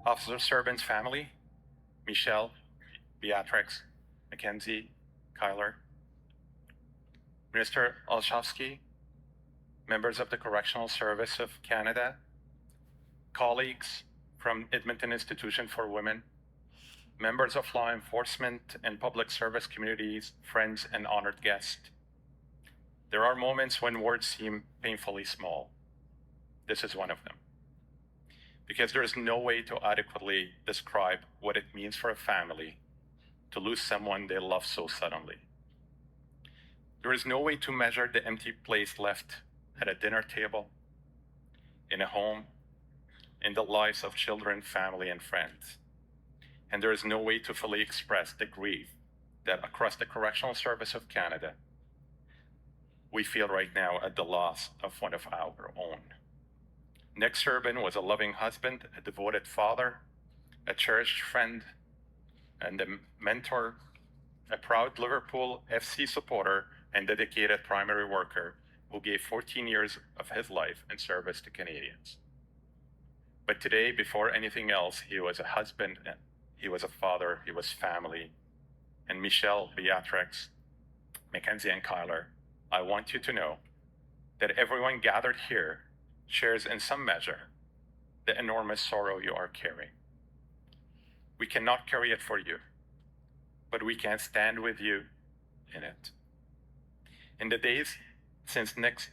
Officer Serban's family, Michelle, Beatrix, Mackenzie, Kyler, Minister Olszewski, members of the Correctional Service of Canada, colleagues from Edmonton Institution for Women, members of law enforcement and public service communities, friends, and honored guests. There are moments when words seem painfully small. This is one of them. Because there is no way to adequately describe what it means for a family to lose someone they love so suddenly. There is no way to measure the empty place left at a dinner table, in a home, in the lives of children, family, and friends. And there is no way to fully express the grief that across the Correctional Service of Canada, we feel right now at the loss of one of our own. Nick Serban was a loving husband, a devoted father, a cherished friend, and a mentor, a proud Liverpool FC supporter, and dedicated primary worker who gave 14 years of his life in service to Canadians. But today, before anything else, he was a husband, he was a father, he was family. And Michelle, Beatrix, Mackenzie, and Kyler, I want you to know that everyone gathered here shares in some measure the enormous sorrow you are carrying. We cannot carry it for you, but we can stand with you in it. In the days since Nick's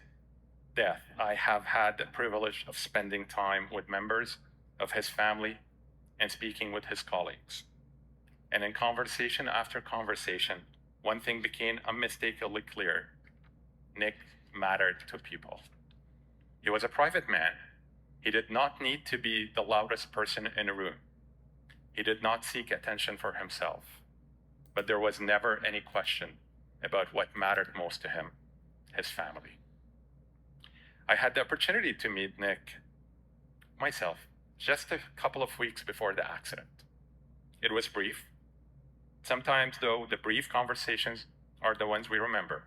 death, I have had the privilege of spending time with members of his family and speaking with his colleagues. And in conversation after conversation, one thing became unmistakably clear. Nick mattered to people. He was a private man. He did not need to be the loudest person in a room. He did not seek attention for himself. But there was never any question about what mattered most to him, his family. I had the opportunity to meet Nick myself just a couple of weeks before the accident. It was brief. Sometimes, though, the brief conversations are the ones we remember.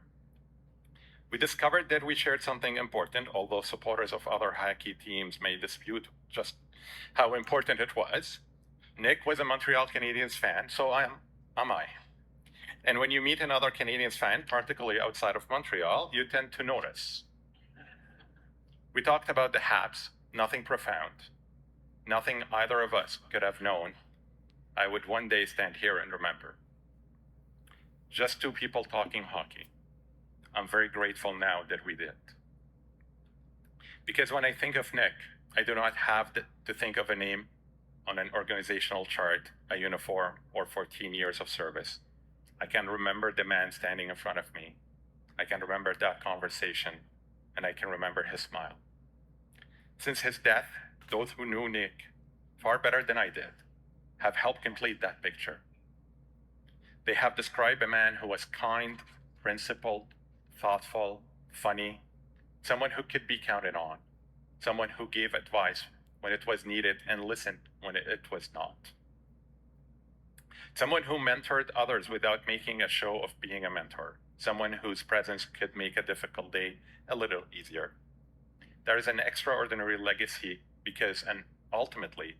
We discovered that we shared something important, although supporters of other hockey teams may dispute just how important it was. Nick was a Montreal Canadiens fan, so am I. And when you meet another Canadiens fan, particularly outside of Montreal, you tend to notice. We talked about the Habs, nothing profound, nothing either of us could have known I would one day stand here and remember. Just two people talking hockey. I'm very grateful now that we did. Because when I think of Nick, I do not have to think of a name on an organizational chart, a uniform, or 14 years of service. I can remember the man standing in front of me. I can remember that conversation, and I can remember his smile. Since his death, those who knew Nick far better than I did have helped complete that picture. They have described a man who was kind, principled, thoughtful, funny, someone who could be counted on, someone who gave advice when it was needed and listened when it was not. Someone who mentored others without making a show of being a mentor, someone whose presence could make a difficult day a little easier. There is an extraordinary legacy because, and ultimately,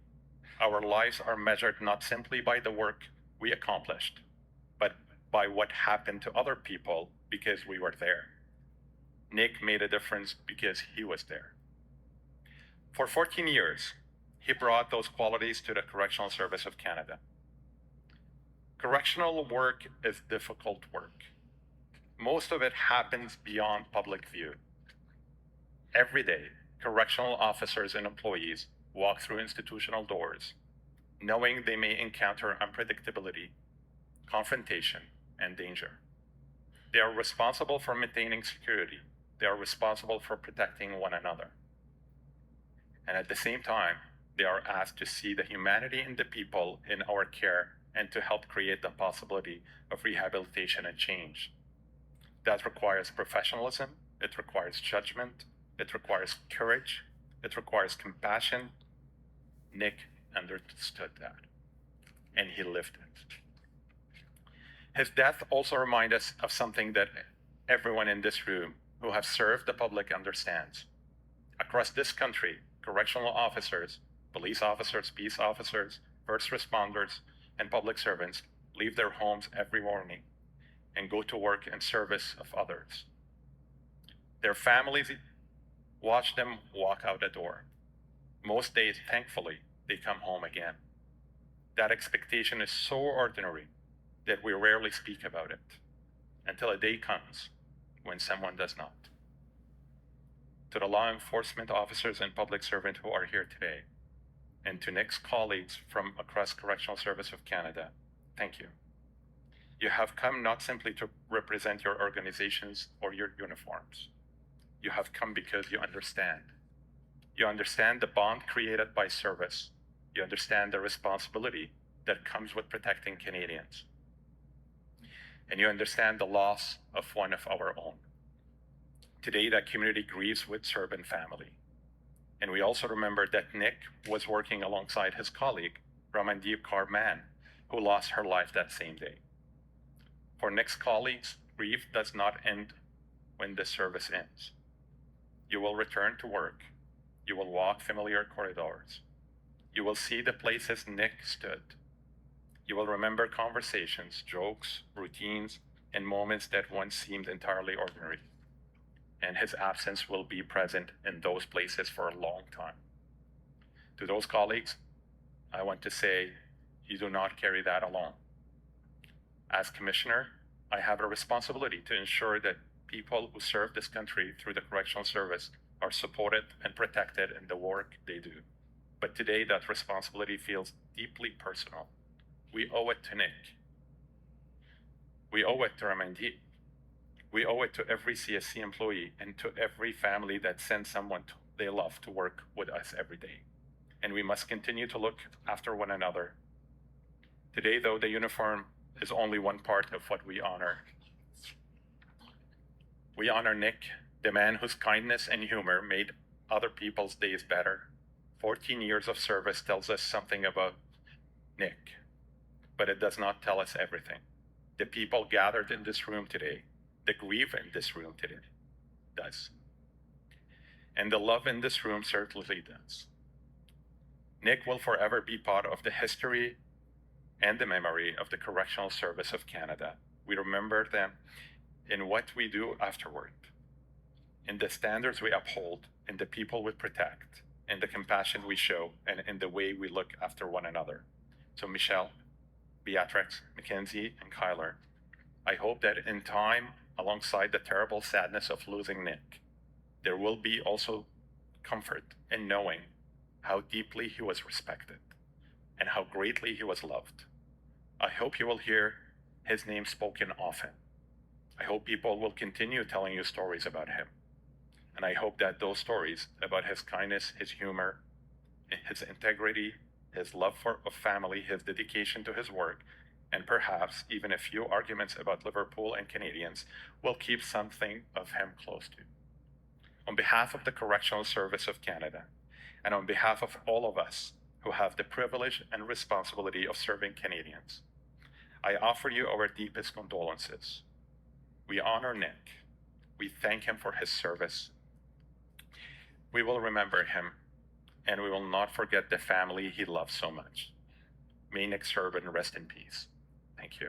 our lives are measured not simply by the work we accomplished, but by what happened to other people because we were there. Nick made a difference because he was there. For 14 years, he brought those qualities to the Correctional Service of Canada. Correctional work is difficult work. Most of it happens beyond public view. Every day, correctional officers and employees walk through institutional doors, knowing they may encounter unpredictability, confrontation, and danger. They are responsible for maintaining security. They are responsible for protecting one another. And at the same time, they are asked to see the humanity in the people in our care and to help create the possibility of rehabilitation and change. That requires professionalism, it requires judgment, it requires courage, it requires compassion. Nick understood that, and he lived it. His death also reminds us of something that everyone in this room who have served the public understands. Across this country, correctional officers, Police officers, peace officers, first responders, and public servants leave their homes every morning and go to work in service of others. Their families watch them walk out the door. Most days, thankfully, they come home again. That expectation is so ordinary that we rarely speak about it until a day comes when someone does not. To the law enforcement officers and public servants who are here today, and to Nick's colleagues from across Correctional Service of Canada, thank you. You have come not simply to represent your organizations or your uniforms. You have come because you understand. You understand the bond created by service. You understand the responsibility that comes with protecting Canadians. And you understand the loss of one of our own. Today, that community grieves with Serban family. And we also remember that Nick was working alongside his colleague, Ramandeep Kaur Mann, who lost her life that same day. For Nick's colleagues, grief does not end when the service ends. You will return to work. You will walk familiar corridors. You will see the places Nick stood. You will remember conversations, jokes, routines, and moments that once seemed entirely ordinary. And his absence will be present in those places for a long time. To those colleagues, I want to say, you do not carry that alone. As Commissioner, I have a responsibility to ensure that people who serve this country through the Correctional Service are supported and protected in the work they do. But today, that responsibility feels deeply personal. We owe it to Nick. We owe it to Ramandeep. We owe it to every CSC employee and to every family that sends someone they love to work with us every day. And we must continue to look after one another. Today, though, the uniform is only one part of what we honor. We honor Nick, the man whose kindness and humor made other people's days better. 14 years of service tells us something about Nick, but it does not tell us everything. The people gathered in this room today, the grief in this room today does. And the love in this room certainly does. Nick will forever be part of the history and the memory of the Correctional Service of Canada. We remember them in what we do afterward, in the standards we uphold, in the people we protect, in the compassion we show, and in the way we look after one another. So Michelle, Beatrix, Mackenzie, and Kyler, I hope that in time, alongside the terrible sadness of losing Nick, there will be also comfort in knowing how deeply he was respected and how greatly he was loved. I hope you will hear his name spoken often. I hope people will continue telling you stories about him. And I hope that those stories about his kindness, his humor, his integrity, his love for family, his dedication to his work, and perhaps even a few arguments about Liverpool and Canadians will keep something of him close to. On behalf of the Correctional Service of Canada, and on behalf of all of us who have the privilege and responsibility of serving Canadians, I offer you our deepest condolences. We honor Nick. We thank him for his service. We will remember him, and we will not forget the family he loved so much. May Nick Serban rest in peace. Thank you.